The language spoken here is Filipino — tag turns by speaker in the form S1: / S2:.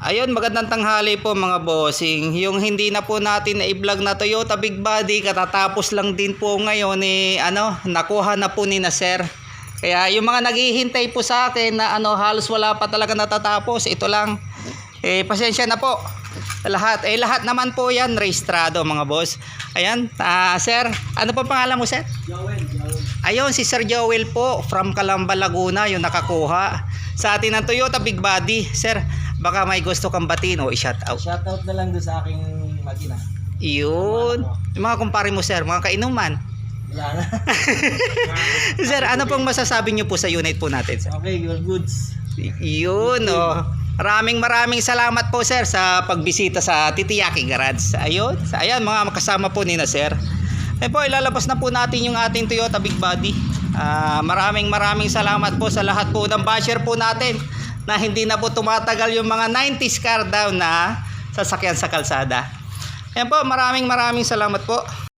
S1: Ayun, magandang tanghali po mga bossing. Yung hindi na po natin na-vlog na Toyota Big Body, katatapos lang din po ngayon nakuha na po ni na sir. Kaya yung mga naghihintay po sa akin na halos wala pa talaga natatapos, ito lang. Pasensya na po. Lahat naman po yan rehistrado mga boss. Ayan, sir, ano po pangalan mo sir?
S2: Joel.
S1: Ayun, si Sir Joel po from Calamba, Laguna, yung nakakuha sa atin ng Toyota Big Body. Sir, baka may gusto kang batiin o i-shout out.
S2: Shoutout na lang doon sa aking magina.
S1: Yun. Yung mga kumpare mo sir, mga kainuman.
S2: Wala na.
S1: Sir, ano pong masasabi nyo po sa unit po natin sir?
S2: Okay, your goods.
S1: Yun Maraming salamat po sir sa pagbisita sa Titiyaki Garage. Ayan mga kasama po ni na sir. Po, ilalabas na po natin yung ating Toyota Big Body. Maraming salamat po sa lahat po ng basher po natin na hindi na po tumatagal yung mga 90s car down na sasakyan sa kalsada. Ayan po, maraming salamat po.